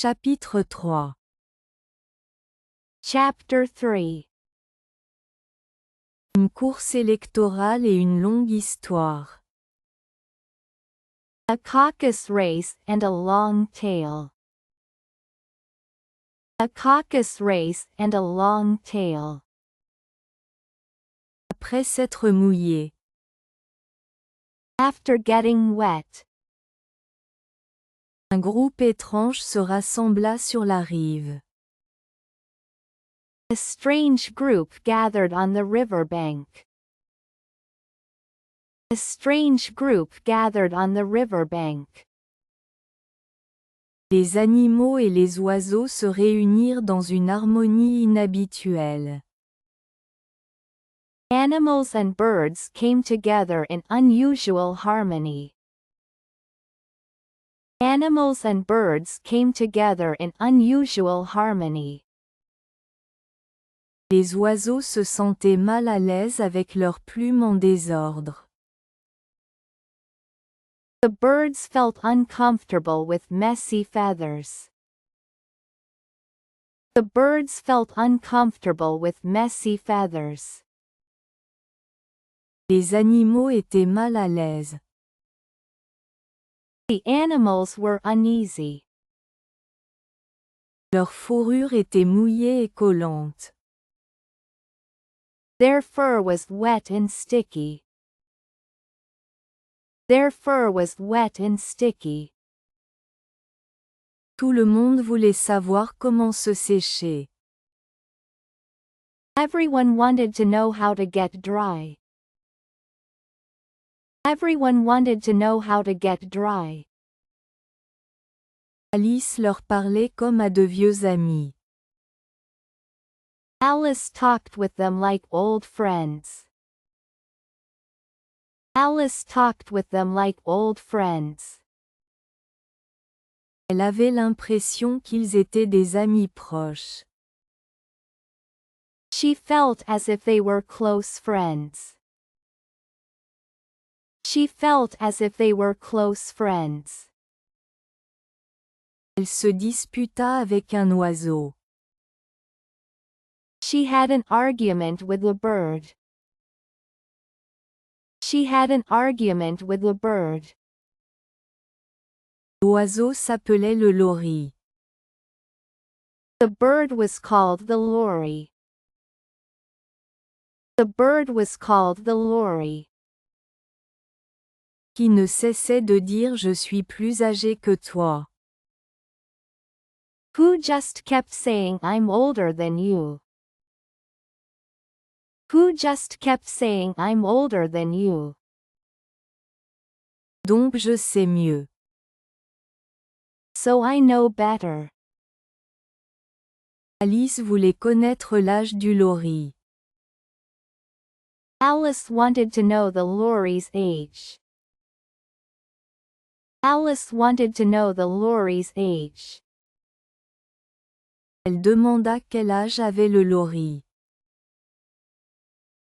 Chapitre 3. Chapter 3. Une course électorale et une longue histoire. A caucus race and a long tale. A caucus race and a long tale. Après s'être mouillé. After getting wet. Un groupe étrange se rassembla sur la rive. A strange group gathered on the riverbank. A strange group gathered on the riverbank. Les animaux et les oiseaux se réunirent dans une harmonie inhabituelle. Animals and birds came together in unusual harmony. Animals and birds came together in unusual harmony. Les oiseaux se sentaient mal à l'aise avec leurs plumes en désordre. The birds felt uncomfortable with messy feathers. The birds felt uncomfortable with messy feathers. Les animaux étaient mal à l'aise. The animals were uneasy. Leur fourrure était mouillée et collante. Their fur was wet and sticky. Their fur was wet and sticky. Tout le monde voulait savoir comment se sécher. Everyone wanted to know how to get dry. Everyone wanted to know how to get dry. Alice leur parlait comme à de vieux amis. Alice talked with them like old friends. Alice talked with them like old friends. Elle avait l'impression qu'ils étaient des amis proches. She felt as if they were close friends. She felt as if they were close friends. Elle se disputa avec un oiseau. She had an argument with a bird. She had an argument with a bird. L'oiseau s'appelait le lori. The bird was called the lory. The bird was called the lory. Qui ne cessait de dire je suis plus âgé que toi. Who just kept saying I'm older than you. Who just kept saying I'm older than you. Donc je sais mieux. So I know better. Alice voulait connaître l'âge du lori. Alice wanted to know the lory's age. Alice wanted to know the lory's age. Elle demanda quel âge avait le lori.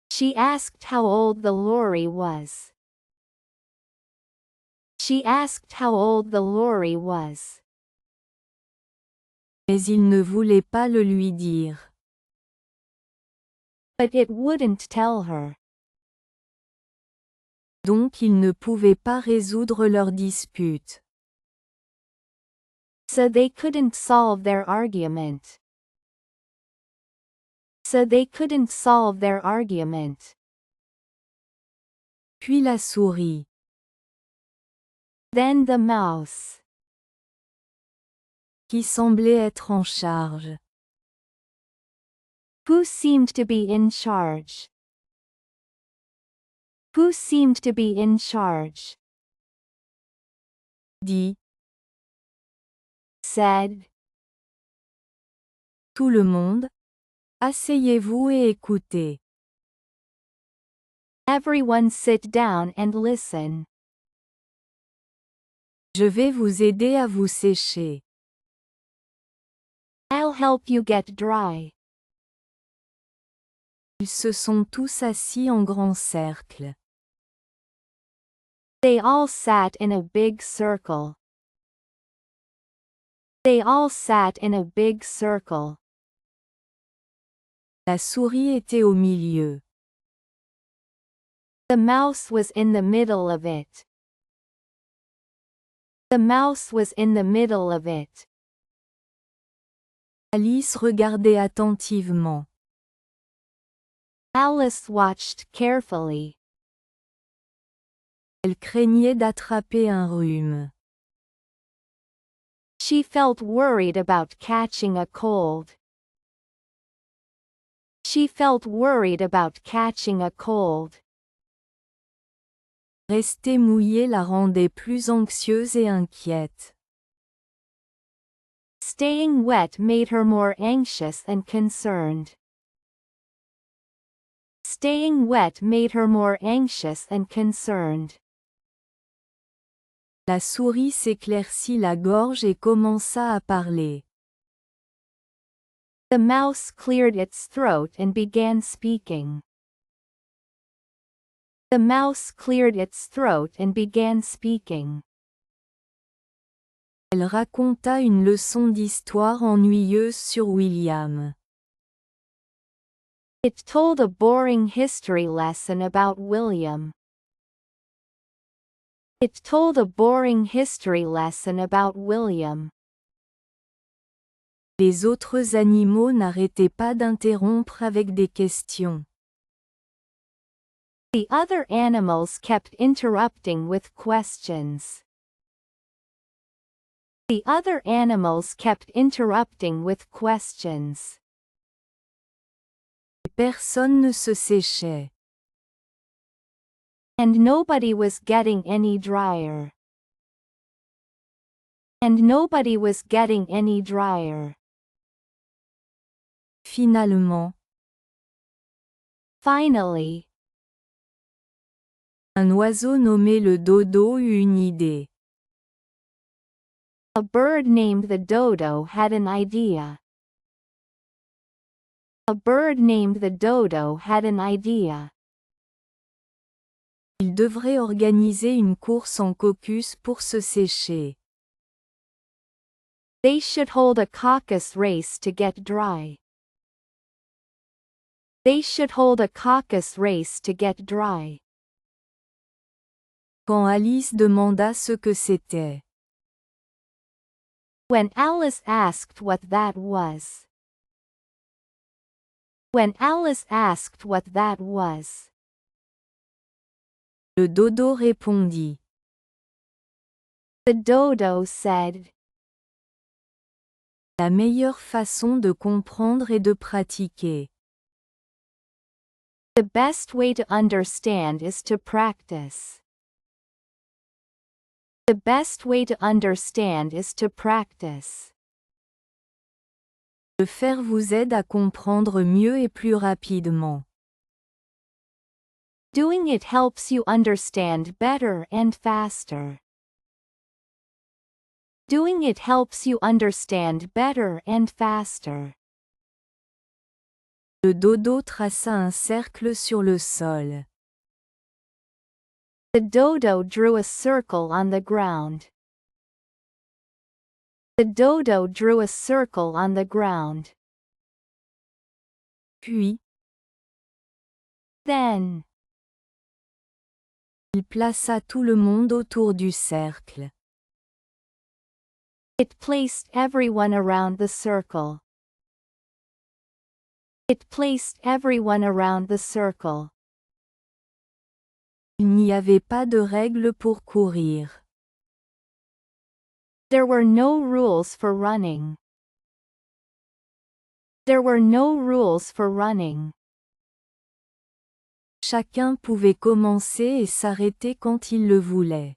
She asked how old the lory was. She asked how old the lory was. Mais il ne voulait pas le lui dire. But it wouldn't tell her. Donc ils ne pouvaient pas résoudre leur dispute. So they couldn't solve their argument. So they couldn't solve their argument. Puis la souris. Then the mouse. Qui semblait être en charge. Who seemed to be in charge. Who seemed to be in charge. Dit. Said. Tout le monde. Asseyez-vous et écoutez. Everyone sit down and listen. Je vais vous aider à vous sécher. I'll help you get dry. Ils se sont tous assis en grand cercle. They all sat in a big circle. They all sat in a big circle. La souris était au milieu. The mouse was in the middle of it. The mouse was in the middle of it. Alice regardait attentivement. Alice watched carefully. Elle craignait d'attraper un rhume. She felt worried about catching a cold. She felt worried about catching a cold. Rester mouillée la rendait plus anxieuse et inquiète. Staying wet made her more anxious and concerned. Staying wet made her more anxious and concerned. La souris s'éclaircit la gorge et commença à parler. The mouse cleared its throat and began speaking. The mouse cleared its throat and began speaking. Elle raconta une leçon d'histoire ennuyeuse sur William. It told a boring history lesson about William. It told a boring history lesson about William. Les autres animaux n'arrêtaient pas d'interrompre avec des questions. The other animals kept interrupting with questions. The other animals kept interrupting with questions. Personne ne se séchait. And nobody was getting any drier. And nobody was getting any drier. Finalement, Finally, un oiseau nommé le dodo eut une idée. a bird named the dodo had an idea. A bird named the dodo had an idea. Il devrait organiser une course en caucus pour se sécher. They should hold a caucus race to get dry. They should hold a caucus race to get dry. Quand Alice demanda ce que c'était. When Alice asked what that was. When Alice asked what that was. Le dodo répondit. The dodo said, La meilleure façon de comprendre et de pratiquer. the best way to understand is to practice. The best way to understand is to practice. Le faire vous aide à comprendre mieux et plus rapidement. Doing it helps you understand better and faster. Doing it helps you understand better and faster. Le dodo traça un cercle sur le sol. The dodo drew a circle on the ground. The dodo drew a circle on the ground. Puis, Then, il plaça tout le monde autour du cercle. it placed everyone around the circle. It placed everyone around the circle. Il n'y avait pas de règles pour courir. There were no rules for running. There were no rules for running. Chacun pouvait commencer et s'arrêter quand il le voulait.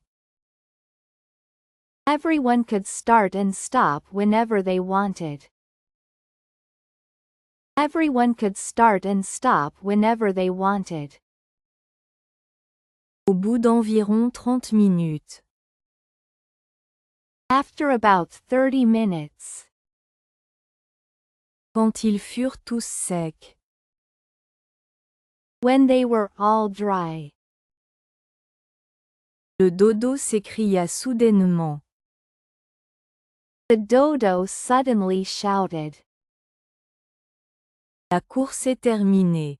Everyone could start and stop whenever they wanted. Everyone could start and stop whenever they wanted. Au bout d'environ 30 minutes, After about 30 minutes, quand ils furent tous secs, when they were all dry, le dodo s'écria soudainement. The dodo suddenly shouted. La course est terminée.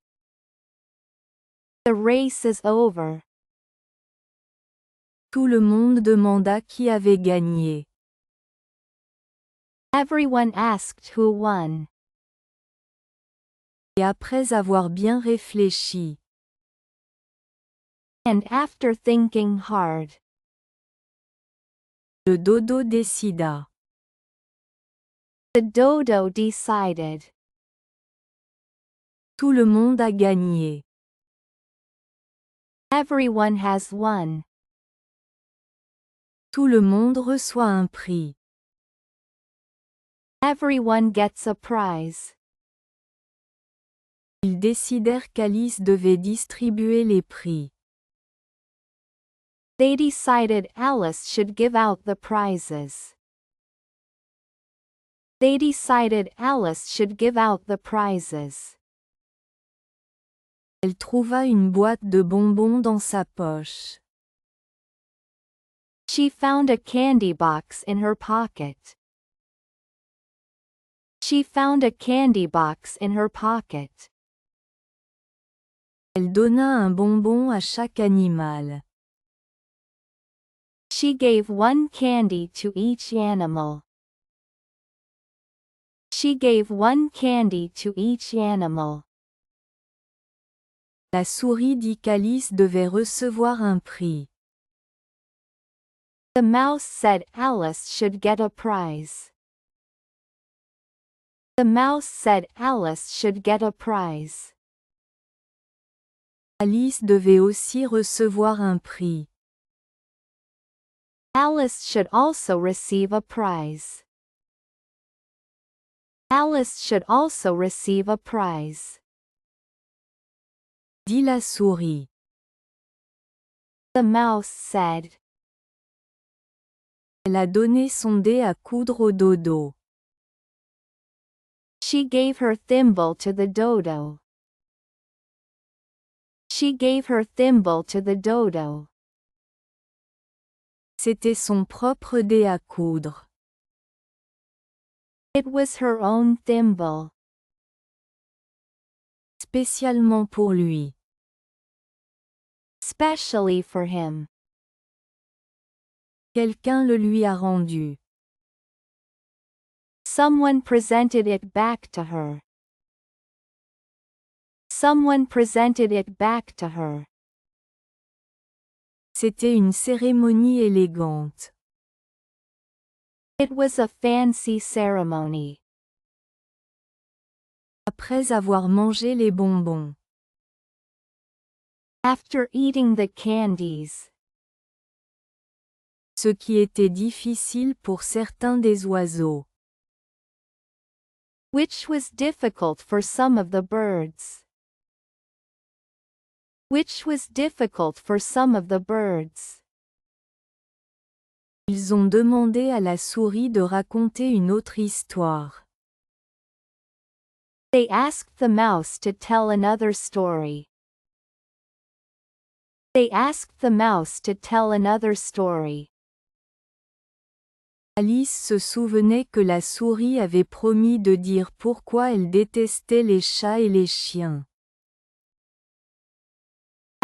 The race is over. Tout le monde demanda qui avait gagné. Everyone asked who won. Et après avoir bien réfléchi, And after thinking hard, le dodo décida. the dodo decided. Tout le monde a gagné. Everyone has won. Tout le monde reçoit un prix. Everyone gets a prize. Ils décidèrent qu'Alice devait distribuer les prix. They decided Alice should give out the prizes. They decided Alice should give out the prizes. Elle trouva une boîte de bonbons dans sa poche. She found a candy box in her pocket. She found a candy box in her pocket. Elle donna un bonbon à chaque animal. She gave one candy to each animal. She gave one candy to each animal. La souris dit qu'Alice devait recevoir un prix. The mouse said Alice should get a prize. The mouse said Alice should get a prize. Alice devait aussi recevoir un prix. Alice should also receive a prize. Alice should also receive a prize. Dit la souris. The mouse said. Elle a donné son dé à coudre au dodo. She gave her thimble to the dodo. She gave her thimble to the dodo. C'était son propre dé à coudre. It was her own thimble. Spécialement pour lui. Specially for him. Quelqu'un le lui a rendu. Someone presented it back to her. Someone presented it back to her. C'était une cérémonie élégante. It was a fancy ceremony. Après avoir mangé les bonbons. After eating the candies. Ce qui était difficile pour certains des oiseaux. Which was difficult for some of the birds. Which was difficult for some of the birds. Ils ont demandé à la souris de raconter une autre histoire. They asked the mouse to tell another story. They asked the mouse to tell another story. Alice se souvenait que la souris avait promis de dire pourquoi elle détestait les chats et les chiens.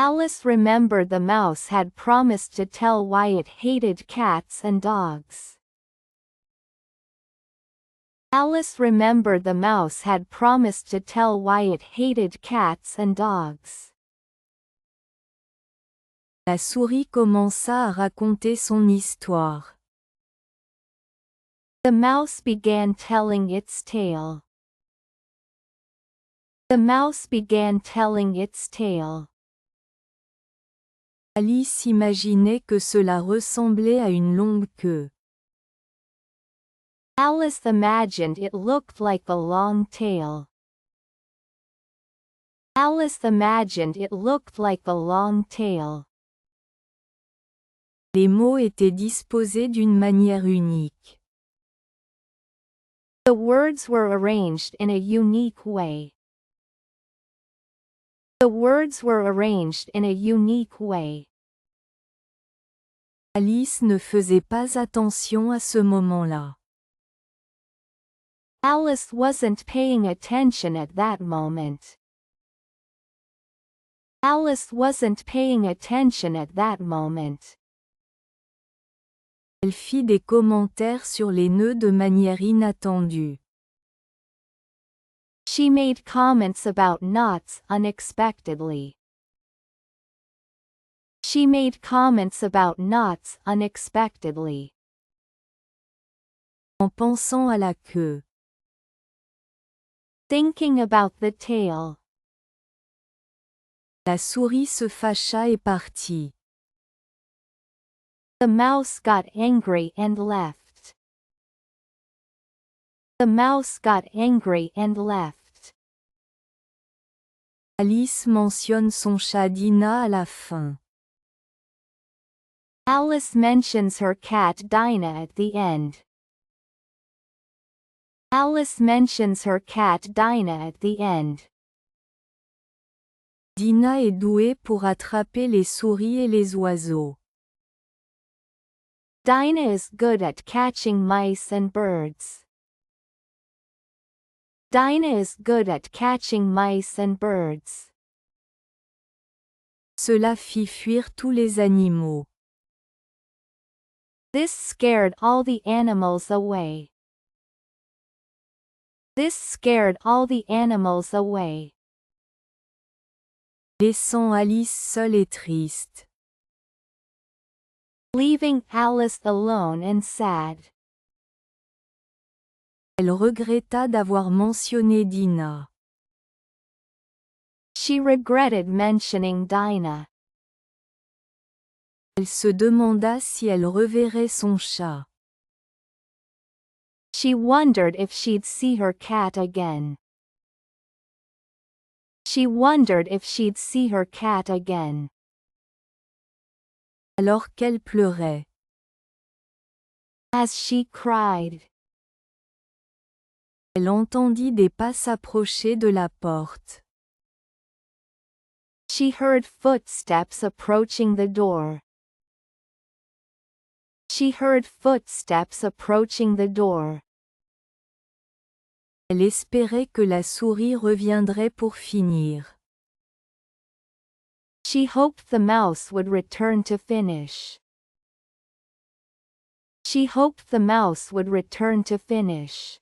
Alice remembered the mouse had promised to tell why it hated cats and dogs. Alice remembered the mouse had promised to tell why it hated cats and dogs. La souris commença à raconter son histoire. The mouse began telling its tale. The mouse began telling its tale. Alice imaginait que cela ressemblait à une longue queue. Alice imagined it looked like a long tail. Alice imagined it looked like a long tail. Les mots étaient disposés d'une manière unique. The words were arranged in a unique way. The words were arranged in a unique way. Alice ne faisait pas attention à ce moment-là. Alice wasn't paying attention at that moment. Alice wasn't paying attention at that moment. Elle fit des commentaires sur les nœuds de manière inattendue. She made comments about knots unexpectedly. She made comments about knots unexpectedly. En pensant à la queue. Thinking about the tail. La souris se fâcha et partit. The mouse got angry and left. The mouse got angry and left. Alice mentionne son chat Dinah à la fin. Alice mentions her cat Dinah at the end. Alice mentions her cat Dinah at the end. Dinah est douée pour attraper les souris et les oiseaux. Dinah is good at catching mice and birds. Dinah is good at catching mice and birds. Cela fit fuir tous les animaux. This scared all the animals away. This scared all the animals away. Laissant Alice seule et triste. Leaving Alice alone and sad. Elle regretta d'avoir mentionné Dinah. She regretted mentioning Dinah. Elle se demanda si elle reverrait son chat. She wondered if she'd see her cat again. She wondered if she'd see her cat again. Alors qu'elle pleurait. As she cried. Elle entendit des pas s'approcher de la porte. She heard footsteps approaching the door. She heard footsteps approaching the door. Elle espérait que la souris reviendrait pour finir. She hoped the mouse would return to finish. She hoped the mouse would return to finish.